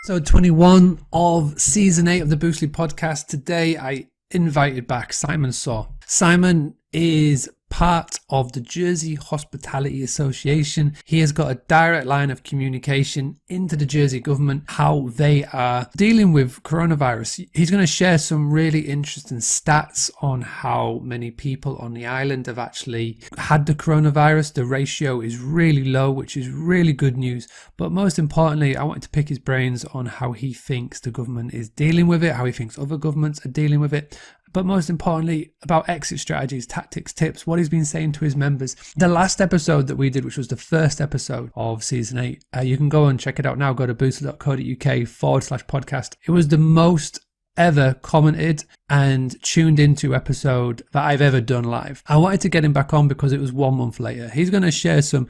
Episode 21 of season 8 of the Boostly podcast. Today I invited back Simon Soar. Simon is part of the Jersey Hospitality Association. He has got a direct line of communication into the Jersey government, how they are dealing with coronavirus. He's going to share some really interesting stats on how many people on the island have actually had the coronavirus. The ratio is really low, which is really good news. But most importantly, I wanted to pick his brains on how he thinks the government is dealing with it, how he thinks other governments are dealing with it. But most importantly, about exit strategies, tactics, tips, what he's been saying to his members. The last episode that we did, which was the first episode of season 8, you can go and check it out now. Go to boostly.co.uk/podcast. It was the most ever commented and tuned into episode that I've ever done live. I wanted to get him back on because it was 1 month later. He's going to share some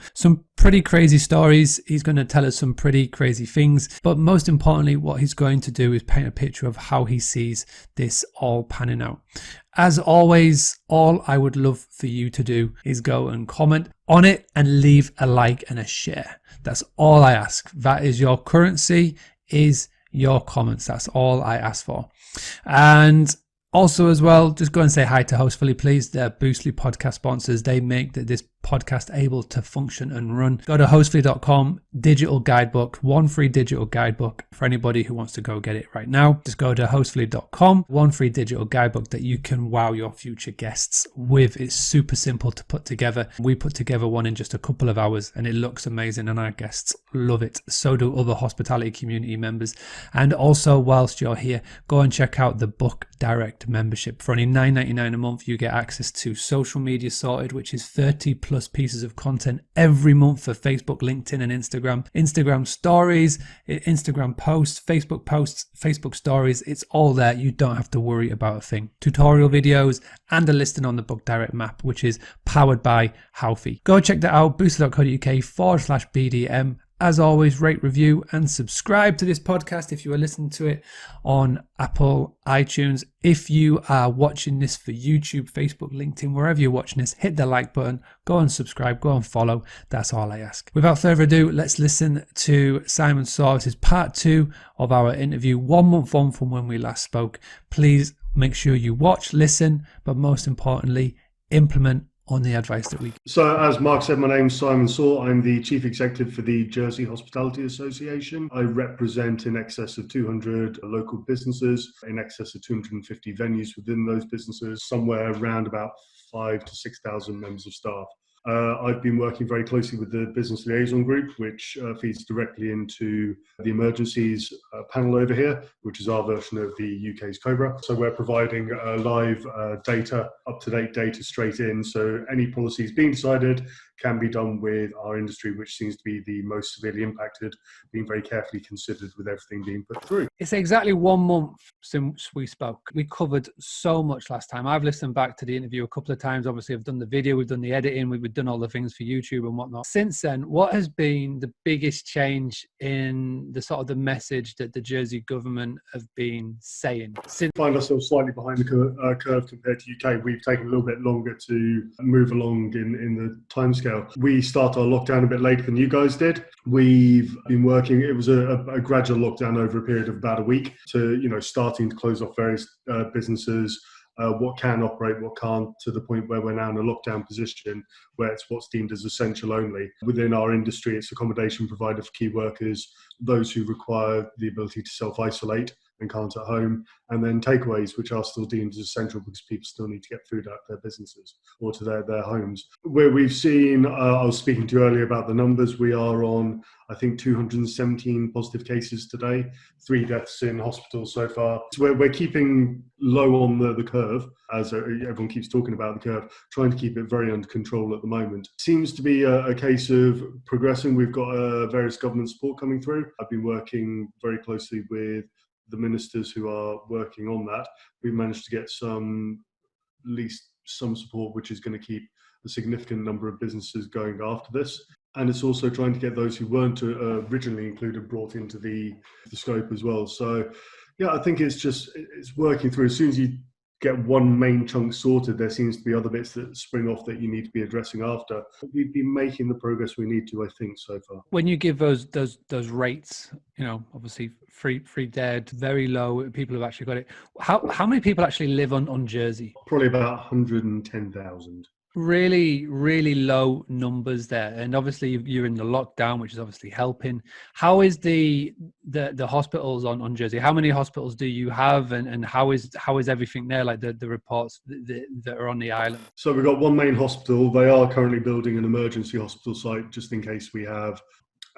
pretty crazy stories. He's going to tell us some pretty crazy things. But most importantly, what he's going to do is paint a picture of how he sees this all panning out. As always, all I would love for you to do is go and comment on it and leave a like and a share. That's all I ask. That is your currency, is your comments. That's all I ask for. And also as well, just go and say hi to Hostfully, please. They're Boostly podcast sponsors. They make this podcast able to function and run. Go to hostfully.com, digital guidebook, one free digital guidebook for anybody who wants to go get it right now. Just go to hostfully.com, one free digital guidebook that you can wow your future guests with. It's super simple to put together. We put together one in just a couple of hours and it looks amazing and our guests love it. So do other hospitality community members. And also, whilst you're here, go and check out the Book Direct membership. For only $9.99 a month, you get access to Social Media Sorted, which is 30 plus pieces of content every month for Facebook, LinkedIn and Instagram stories, Instagram posts, Facebook stories. It's all there. You don't have to worry about a thing. Tutorial videos and a listing on the Book Direct map, which is powered by Howfie. Go check that out, boostly.co.uk/BDM. As always, rate, review and subscribe to this podcast if you are listening to it on Apple, iTunes. If you are watching this for YouTube, Facebook, LinkedIn, wherever you're watching this, hit the like button, go and subscribe, go and follow. That's all I ask. Without further ado, let's listen to Simon Soar. This is part 2 of our interview, 1 month on from when we last spoke. Please make sure you watch, listen, but most importantly, implement on the advice that we give. So as Mark said, my name's Simon Soar. I'm the Chief Executive for the Jersey Hospitality Association. I represent in excess of 200 local businesses, in excess of 250 venues within those businesses, somewhere around about 5,000 to 6,000 members of staff. I've been working very closely with the Business Liaison Group, which feeds directly into the emergencies panel over here, which is our version of the UK's COBRA. So we're providing live data, up-to-date data straight in. So any policies being decided can be done with our industry, which seems to be the most severely impacted, being very carefully considered with everything being put through. It's exactly 1 month since we spoke. We covered so much last time. I've listened back to the interview a couple of times. Obviously, I've done the video, we've done the editing, we've done all the things for YouTube and whatnot. Since then, what has been the biggest change in the sort of the message that the Jersey government have been saying? We find ourselves slightly behind the curve compared to UK. We've taken a little bit longer to move along in the timescale. We started our lockdown a bit later than you guys did. We've been working, it was a gradual lockdown over a period of about a week to, starting to close off various businesses, what can operate, what can't, to the point where we're now in a lockdown position where it's what's deemed as essential only. Within our industry, it's accommodation provided for key workers, those who require the ability to self-isolate and can't at home, and then takeaways, which are still deemed as essential because people still need to get food out of their businesses or to their homes. Where we've seen, I was speaking to you earlier about the numbers, we are on, I think, 217 positive cases today, 3 deaths in hospital so far. So we're keeping low on the curve, as everyone keeps talking about the curve, trying to keep it very under control at the moment. Seems to be a case of progressing. We've got various government support coming through. I've been working very closely with the ministers who are working on that. We've managed to get at least some support, which is going to keep a significant number of businesses going after this. And it's also trying to get those who weren't originally included brought into the scope as well. So, yeah, I think it's working through. As soon as you get one main chunk sorted, there seems to be other bits that spring off that you need to be addressing after. We've been making the progress we need to, I think, so far. When you give those rates, obviously free dead, very low, people have actually got it. How many people actually live on Jersey? Probably about 110,000. Really, really low numbers there, and obviously you're in the lockdown, which is obviously helping. How is the hospitals on Jersey? How many hospitals do you have, and how is everything there? Like the reports that are on the island. So we've got one main hospital. They are currently building an emergency hospital site just in case we have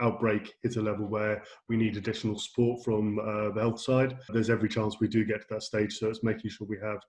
outbreak hit a level where we need additional support from the health side. There's every chance we do get to that stage, so it's making sure we have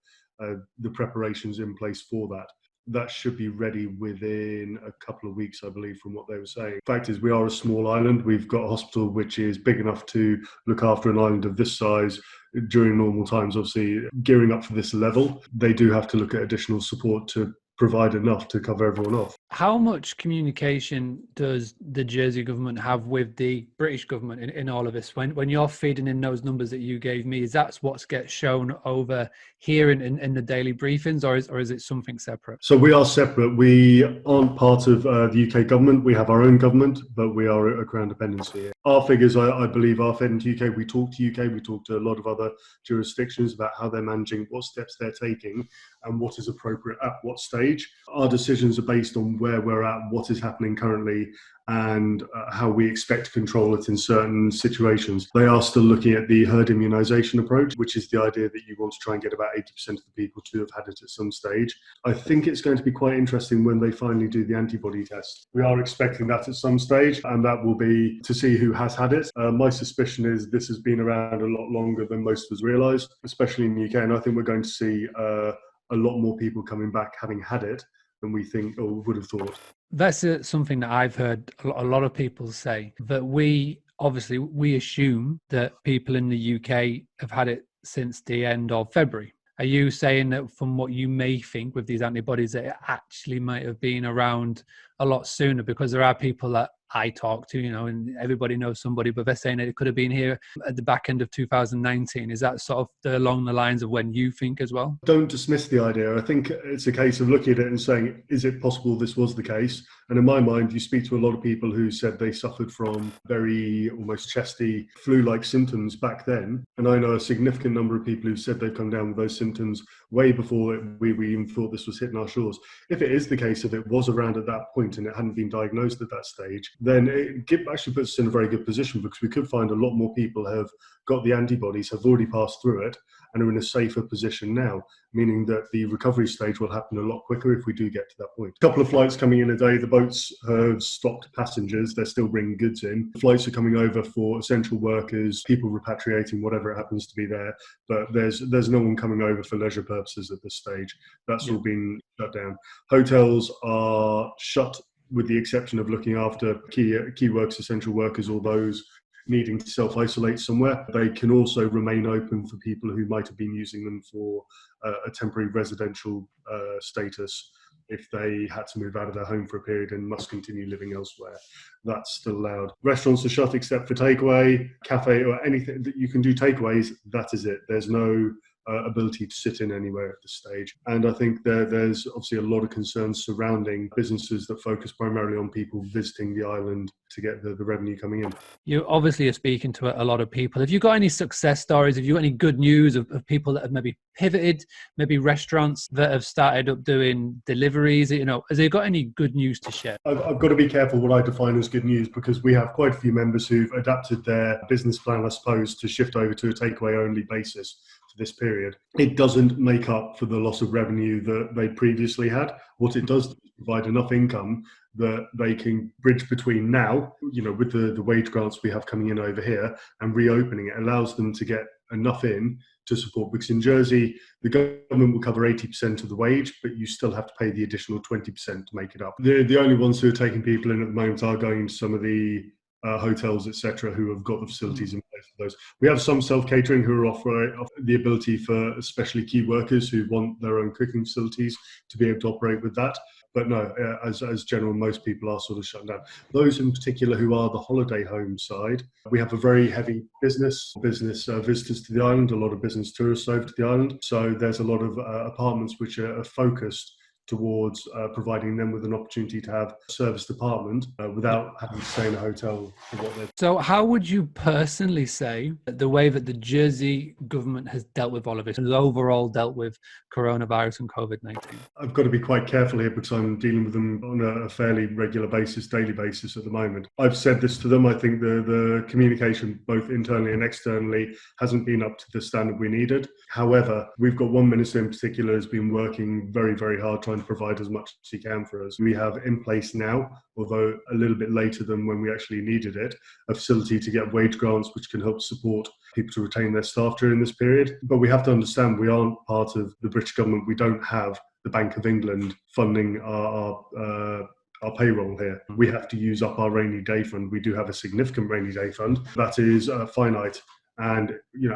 the preparations in place for that. That should be ready within a couple of weeks, I believe, from what they were saying. Fact is, we are a small island. We've got a hospital which is big enough to look after an island of this size during normal times. Obviously, gearing up for this level, they do have to look at additional support to provide enough to cover everyone off. How much communication does the Jersey government have with the British government in all of this? When you're feeding in those numbers that you gave me, is that what gets shown over here in the daily briefings, or is it something separate? So we are separate. We aren't part of the UK government. We have our own government, but we are a Crown dependency here. Our figures, I believe, are fed into UK. We talk to UK. We talk to a lot of other jurisdictions about how they're managing, what steps they're taking, and what is appropriate at what stage. Our decisions are based on where we're at, what is happening currently, and how we expect to control it in certain situations. They are still looking at the herd immunisation approach, which is the idea that you want to try and get about 80% of the people to have had it at some stage. I think it's going to be quite interesting when they finally do the antibody test. We are expecting that at some stage, and that will be to see who has had it. My suspicion is this has been around a lot longer than most of us realise, especially in the UK, and I think we're going to see a lot more people coming back having had it than we think or would have thought. That's something that I've heard a lot of people say, that we assume that people in the UK have had it since the end of February. Are you saying that from what you may think with these antibodies, that it actually might have been around a lot sooner? Because there are people that I talk to, and everybody knows somebody, but they're saying that it could have been here at the back end of 2019. Is that sort of along the lines of when you think as well? Don't dismiss the idea. I think it's a case of looking at it and saying, is it possible this was the case? And in my mind, you speak to a lot of people who said they suffered from very almost chesty flu-like symptoms back then. And I know a significant number of people who said they've come down with those symptoms way before we even thought this was hitting our shores. If it is the case, if it was around at that point and it hadn't been diagnosed at that stage, then it actually puts us in a very good position, because we could find a lot more people have got the antibodies, have already passed through it, and are in a safer position now, meaning that the recovery stage will happen a lot quicker if we do get to that point. A couple of flights coming in a day. The boats have stopped passengers. They're still bringing goods in. The flights are coming over for essential workers, people repatriating, whatever it happens to be there. But there's no one coming over for leisure purposes at this stage. That's all been shut down. Hotels are shut, with the exception of looking after key workers, essential workers, or those needing to self-isolate somewhere. They can also remain open for people who might have been using them for a temporary residential status if they had to move out of their home for a period and must continue living elsewhere. That's still allowed. Restaurants are shut except for takeaway, cafe, or anything that you can do takeaways. That is it. There's no ability to sit in anywhere at this stage. And I think there's obviously a lot of concerns surrounding businesses that focus primarily on people visiting the island to get the revenue coming in. You obviously are speaking to a lot of people. Have you got any success stories? Have you got any good news of people that have maybe pivoted, maybe restaurants that have started up doing deliveries? Has there got any good news to share? I've got to be careful what I define as good news, because we have quite a few members who've adapted their business plan, I suppose, to shift over to a takeaway only basis this period. It doesn't make up for the loss of revenue that they previously had. What it does is provide enough income that they can bridge between now, with the wage grants we have coming in over here, and reopening. It allows them to get enough in to support, because in Jersey, the government will cover 80% of the wage, but you still have to pay the additional 20% to make it up. The only ones who are taking people in at the moment are going into some of the hotels, etc., who have got the facilities in place for those. We have some self-catering who are offer the ability for especially key workers who want their own cooking facilities to be able to operate with that. But no, as general, most people are sort of shut down. Those in particular who are the holiday home side, we have a very heavy business visitors to the island, a lot of business tourists over to the island. So there's a lot of apartments which are focused towards providing them with an opportunity to have a service department without having to stay in a hotel for what they're. So how would you personally say that the way that the Jersey government has dealt with all of this, has overall dealt with coronavirus and COVID-19? I've got to be quite careful here because I'm dealing with them on a fairly regular basis, daily basis at the moment. I've said this to them. I think the communication, both internally and externally, hasn't been up to the standard we needed. However, we've got one minister in particular who's been working very, very hard trying to provide as much as he can for us. We have in place now, although a little bit later than when we actually needed it, a facility to get wage grants which can help support people to retain their staff during this period. But we have to understand we aren't part of the British government. We don't have the Bank of England funding our payroll here. We have to use up our rainy day fund. We do have a significant rainy day fund that is finite. And,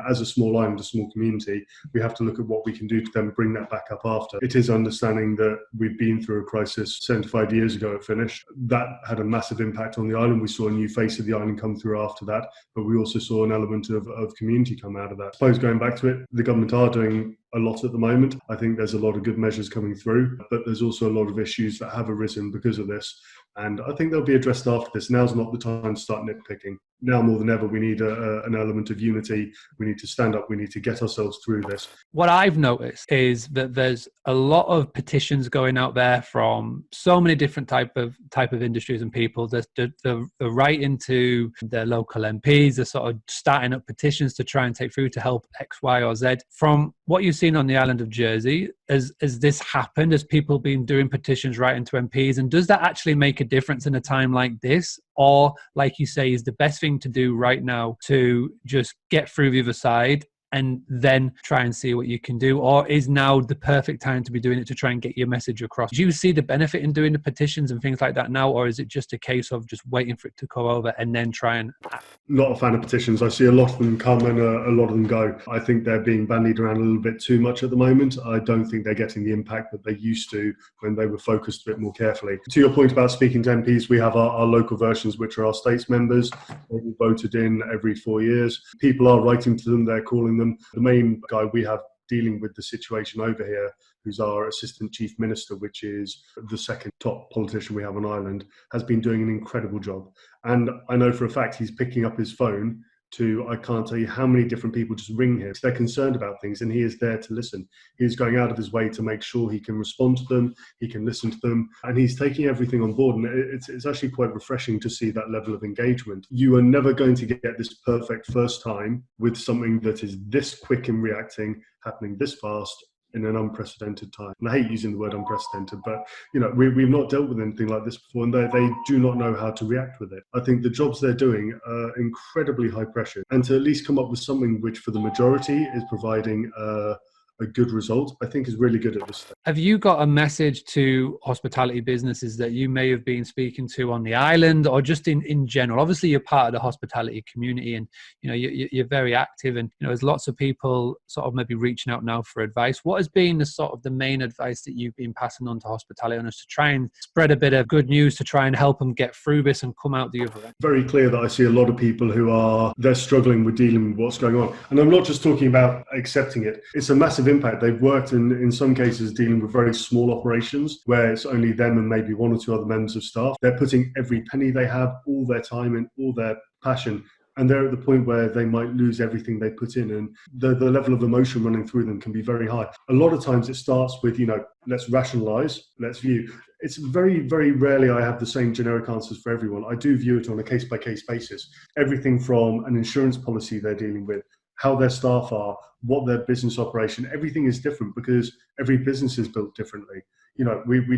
as a small island, a small community, we have to look at what we can do to then bring that back up after. It is understanding that we've been through a crisis 75 years ago it finished. That had a massive impact on the island. We saw a new face of the island come through after that, but we also saw an element of community come out of that. I suppose going back to it, the government are doing a lot at the moment. I think there's a lot of good measures coming through, but there's also a lot of issues that have arisen because of this. And I think they'll be addressed after this. Now's not the time to start nitpicking. Now more than ever, we need an element of unity. We need to stand up. We need to get ourselves through this. What I've noticed is that there's a lot of petitions going out there from so many different type of industries and people. They're writing to their local MPs. They're sort of starting up petitions to try and take through to help X, Y, or Z. From what you've seen on the island of Jersey, has this happened? Has people been doing petitions writing to MPs? And does that actually make a difference in a time like this? Or, like you say, is the best thing to do right now to just get through the other side and then try and see what you can do? Or is now the perfect time to be doing it to try and get your message across? Do you see the benefit in doing the petitions and things like that now? Or is it just a case of just waiting for it to go over and then try and act? Not a fan of petitions. I see a lot of them come and a lot of them go. I think they're being bandied around a little bit too much at the moment. I don't think they're getting the impact that they used to when they were focused a bit more carefully. To your point about speaking to MPs, we have our local versions, which are our states members, all voted in every 4 years. People are writing to them, they're calling them. The main guy we have dealing with the situation over here, who's our assistant chief minister, which is the second top politician we have on Ireland, has been doing an incredible job. And I know for a fact he's picking up his phone to, I can't tell you how many different people just ring him. They're concerned about things and he is there to listen. He's going out of his way to make sure he can respond to them, he can listen to them, and he's taking everything on board. And it's actually quite refreshing to see that level of engagement. You are never going to get this perfect first time with something that is this quick in reacting, happening this fast, in an unprecedented time. And I hate using the word unprecedented, but we've not dealt with anything like this before, and they do not know how to react with it. I think the jobs they're doing are incredibly high pressure, and to at least come up with something which for the majority is providing a good result, I think is really good at this stage. Have you got a message to hospitality businesses that you may have been speaking to on the island or just in general? Obviously, you're part of the hospitality community and you're very active, and there's lots of people sort of maybe reaching out now for advice. What has been the sort of the main advice that you've been passing on to hospitality owners to try and spread a bit of good news to try and help them get through this and come out the other end? Very clear that I see a lot of people who they're struggling with dealing with what's going on. And I'm not just talking about accepting it. It's a massive impact. They've worked in some cases dealing with very small operations where it's only them and maybe one or two other members of staff. They're putting every penny they have, all their time and all their passion, and they're at the point where they might lose everything they put in, and the level of emotion running through them can be very high. A lot of times it starts with, let's rationalize, let's view. It's very, very rarely I have the same generic answers for everyone. I do view it on a case-by-case basis. Everything from an insurance policy they're dealing with, how their staff are, what their business operation, everything is different because every business is built differently. We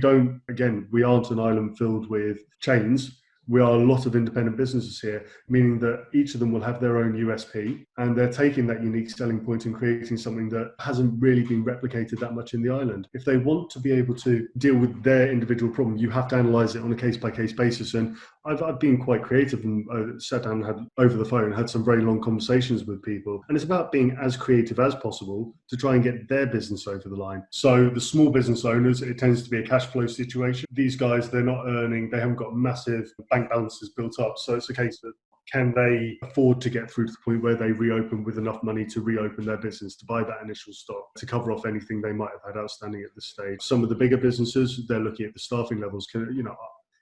aren't an island filled with chains. We are a lot of independent businesses here, meaning that each of them will have their own USP, and they're taking that unique selling point and creating something that hasn't really been replicated that much in the island. If they want to be able to deal with their individual problem, you have to analyze it on a case-by-case basis. And I've been quite creative and sat down and had over the phone, had some very long conversations with people. And it's about being as creative as possible to try and get their business over the line. So the small business owners, it tends to be a cash flow situation. These guys, they're not earning, they haven't got massive bank balances built up. So it's a case of, can they afford to get through to the point where they reopen with enough money to reopen their business, to buy that initial stock, to cover off anything they might have had outstanding at this stage? Some of the bigger businesses, they're looking at the staffing levels.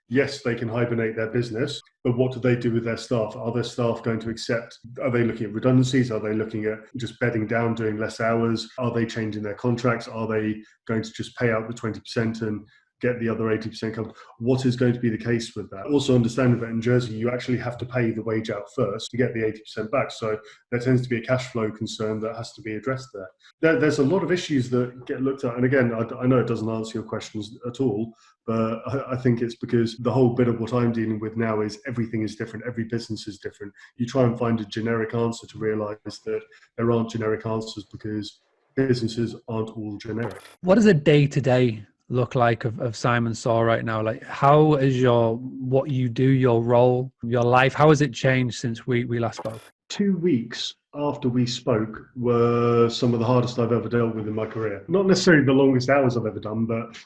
Yes, they can hibernate their business, but what do they do with their staff? Are their staff going to accept? Are they looking at redundancies? Are they looking at just bedding down, doing less hours? Are they changing their contracts? Are they going to just pay out the 20% and get the other 80% covered? What is going to be the case with that? Also understanding that in Jersey, you actually have to pay the wage out first to get the 80% back. So there tends to be a cash flow concern that has to be addressed there. There's a lot of issues that get looked at. And again, I know it doesn't answer your questions at all, but I think it's because the whole bit of what I'm dealing with now is everything is different. Every business is different. You try and find a generic answer to realize that there aren't generic answers because businesses aren't all generic. What does a day-to-day look like of Simon Soar right now? Like, how is what you do, your role, your life, how has it changed since we last spoke? 2 weeks after we spoke were some of the hardest I've ever dealt with in my career. Not necessarily the longest hours I've ever done, but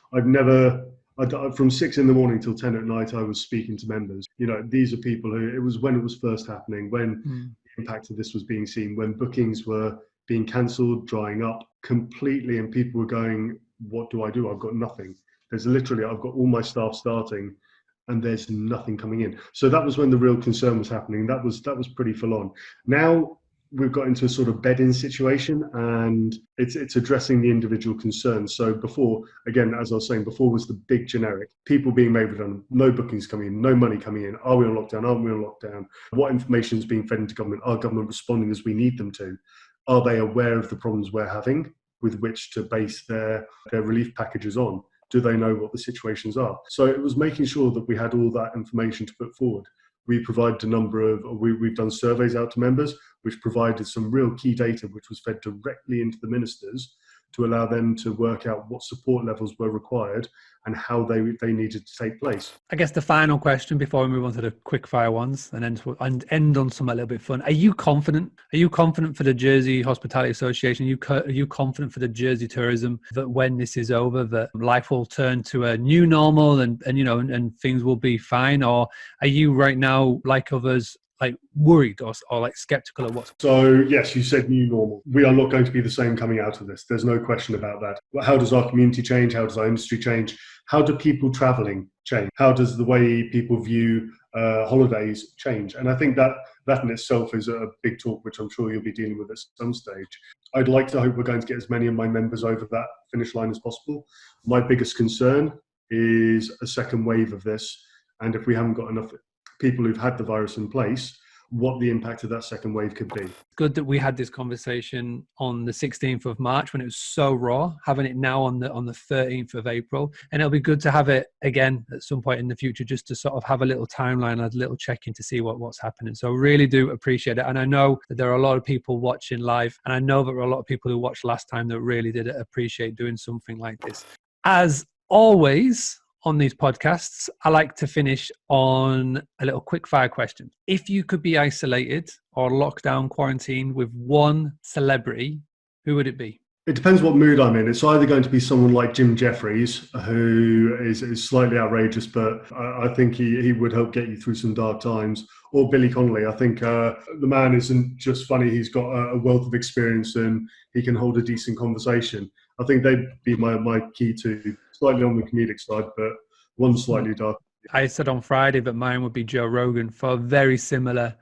from 6 a.m. till 10 p.m, I was speaking to members. These are people who, it was when it was first happening, when the impact of this was being seen, when bookings were being cancelled, drying up completely, and people were going, what do I do? I've got nothing. I've got all my staff starting and there's nothing coming in. So that was when the real concern was happening. That was pretty full on. Now we've got into a sort of bed-in situation, and it's addressing the individual concerns. So before, again, as I was saying, before was the big generic, people being made redundant, no bookings coming in, no money coming in. Are we on lockdown? Aren't we on lockdown? What information is being fed into government? Are government responding as we need them to? Are they aware of the problems we're having with which to base their relief packages on? Do they know what the situations are? So it was making sure that we had all that information to put forward. We provided we've done surveys out to members, which provided some real key data, which was fed directly into the ministers to allow them to work out what support levels were required and how they needed to take place. I guess the final question before we move on to the quickfire ones and end on something a little bit fun. Are you confident? Are you confident for the Jersey Hospitality Association? Are you confident for the Jersey tourism that when this is over, that life will turn to a new normal and things will be fine? Or are you right now, like others, like worried or like skeptical of what's? So yes, you said new normal. We are not going to be the same coming out of this. There's no question about that. How does our community change? How does our industry change? How do people traveling change? How does the way people view holidays change? And I think that in itself is a big talk, which I'm sure you'll be dealing with at some stage. I'd like to hope we're going to get as many of my members over that finish line as possible. My biggest concern is a second wave of this. And if we haven't got enough people who've had the virus in place, what the impact of that second wave could be. Good that we had this conversation on the 16th of March when it was so raw, having it now on the 13th of April. And it'll be good to have it again at some point in the future, just to sort of have a little timeline, a little check-in to see what's happening. So I really do appreciate it. And I know that there are a lot of people watching live, and I know that there are a lot of people who watched last time that really did appreciate doing something like this. As always, on these podcasts, I like to finish on a little quick fire question. If you could be isolated or locked down, quarantined with one celebrity, who would it be? It depends what mood I'm in. It's either going to be someone like Jim Jeffries, who is slightly outrageous, but I think he would help get you through some dark times, or Billy Connolly. I think the man isn't just funny, he's got a wealth of experience and he can hold a decent conversation. I think they'd be my key two, slightly on the comedic side, but one slightly dark. I said on Friday that mine would be Joe Rogan for very similar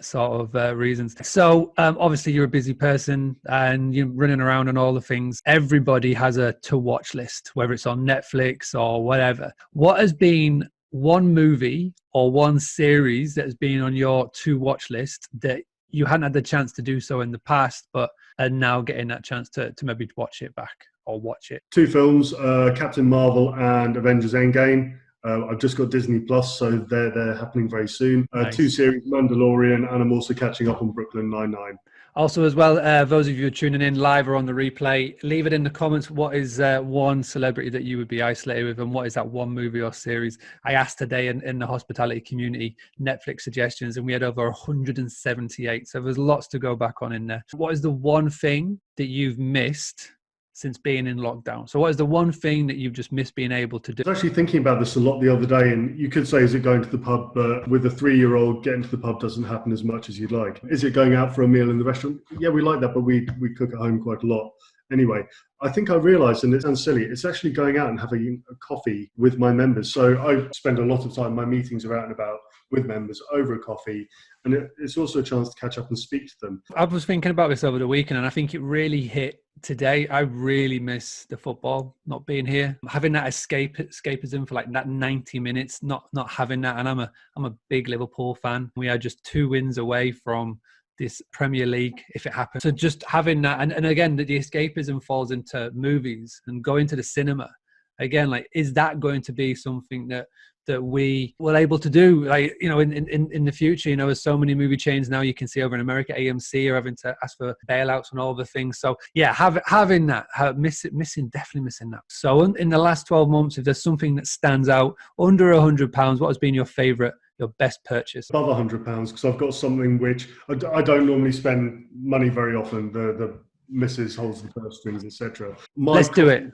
sort of reasons. So obviously you're a busy person and you're running around and all the things. Everybody has a to-watch list, whether it's on Netflix or whatever. What has been one movie or one series that has been on your to-watch list that you hadn't had the chance to do so in the past, but are now getting that chance to maybe watch it back or watch it? Two films, Captain Marvel and Avengers Endgame. I've just got Disney Plus, so they're happening very soon. Nice. 2 series, Mandalorian, and I'm also catching up on Brooklyn Nine-Nine. Also, as well, those of you who are tuning in live or on the replay, leave it in the comments. What is one celebrity that you would be isolated with, and what is that one movie or series? I asked today in the hospitality community Netflix suggestions, and we had over 178. So there's lots to go back on in there. What is the one thing that you've missed since being in lockdown? So what is the one thing that you've just missed being able to do? I was actually thinking about this a lot the other day, and you could say, is it going to the pub? But with a 3-year-old, getting to the pub doesn't happen as much as you'd like. Is it going out for a meal in the restaurant? Yeah, we like that, but we cook at home quite a lot. Anyway, I think I realised, and it sounds silly, it's actually going out and having a coffee with my members. So I spend a lot of time, my meetings are out and about with members over a coffee, and it's also a chance to catch up and speak to them. I was thinking about this over the weekend, and I think it really hit today. I really miss the football, not being here, having that escapism for like that 90 minutes, not having that. And I'm a big Liverpool fan. We are just 2 wins away from this Premier League if it happens. So just having that, and again, the escapism falls into movies and going to the cinema. Again, like, is that going to be something that we were able to do, like, you know, in the future? You know, there's so many movie chains now you can see over in America. AMC are having to ask for bailouts and all the things. So yeah, having that, definitely missing that. So in the last 12 months, if there's something that stands out under £100, what has been your favorite, your best purchase? Above £100, because I've got something which I don't normally spend money very often. The missus holds the purse strings, etc. Let's do it.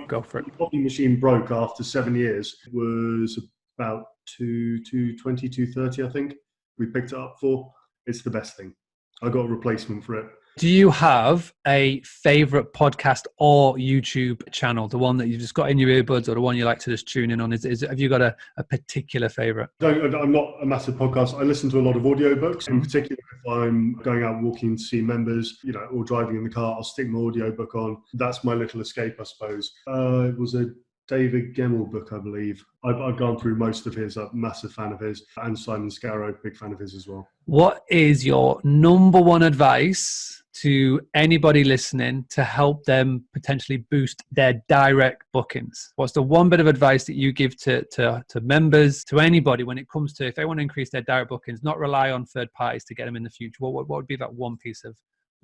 Go for it. My coffee machine broke after 7 years. It was about 220, 230, I think. We picked it up for. It's the best thing. I got a replacement for it. Do you have a favorite podcast or YouTube channel, the one that you've just got in your earbuds, or the one you like to just tune in on? Have you got a particular favorite? I'm not a massive podcast. I listen to a lot of audiobooks. In particular, if I'm going out walking to see members, you know, or driving in the car, I'll stick my audiobook on. That's my little escape, I suppose. It was a David Gemmell book, I believe. I've gone through most of his. I'm a massive fan of his. And Simon Soar, big fan of his as well. What is your number one advice to anybody listening to help them potentially boost their direct bookings? What's the one bit of advice that you give to members, to anybody, when it comes to, if they want to increase their direct bookings, not rely on third parties to get them in the future? What would be that one piece of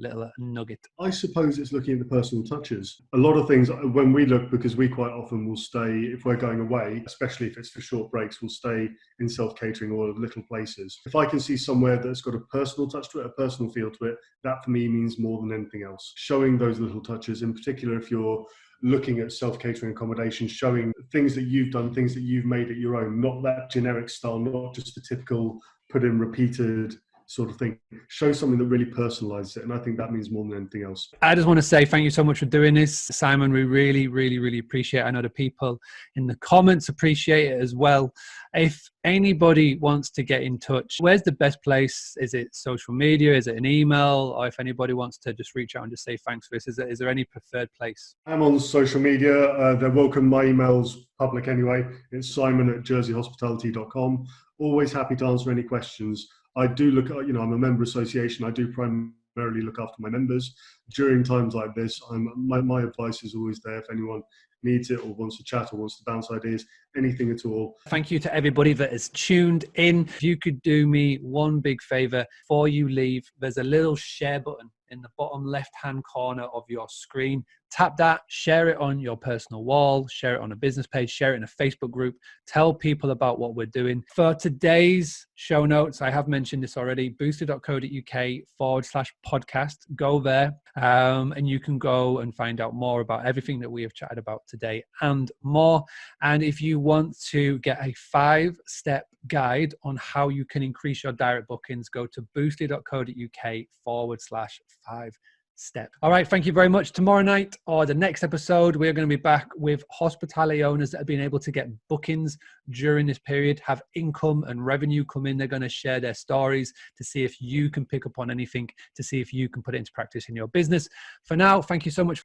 little nugget? I suppose it's looking at the personal touches. A lot of things, when we look, because we quite often will stay, if we're going away, especially if it's for short breaks, we'll stay in self-catering or little places. If I can see somewhere that's got a personal touch to it, a personal feel to it, that for me means more than anything else. Showing those little touches, in particular if you're looking at self-catering accommodation, showing things that you've done, things that you've made it your own, not that generic style, not just the typical put in repeated sort of thing. Show something that really personalizes it, and I think that means more than anything else. I just want to say thank you so much for doing this, Simon. We really, really, really appreciate it. I know the people in the comments appreciate it as well. If anybody wants to get in touch, where's the best place? Is it social media? Is it an email? Or if anybody wants to just reach out and just say thanks for this, is there any preferred place? I'm on social media. They're welcome. My email's public anyway. It's simon@jerseyhospitality.com. Always happy to answer any questions. I do look at, I'm a member association. I do primarily look after my members. During times like this, my advice is always there if anyone needs it or wants to chat or wants to bounce ideas, anything at all. Thank you to everybody that has tuned in. If you could do me one big favor before you leave, there's a little share button in the bottom left-hand corner of your screen. Tap that, share it on your personal wall, share it on a business page, share it in a Facebook group, tell people about what we're doing. For today's show notes, I have mentioned this already, boostly.co.uk/podcast. Go there and you can go and find out more about everything that we have chatted about today and more. And if you want to get a 5-step guide on how you can increase your direct bookings, go to boostly.co.uk/5-step. All right, thank you very much. Tomorrow night or the next episode, we're going to be back with hospitality owners that have been able to get bookings during this period, have income and revenue come in. They're going to share their stories to see if you can pick up on anything, to see if you can put it into practice in your business. For now, thank you so much.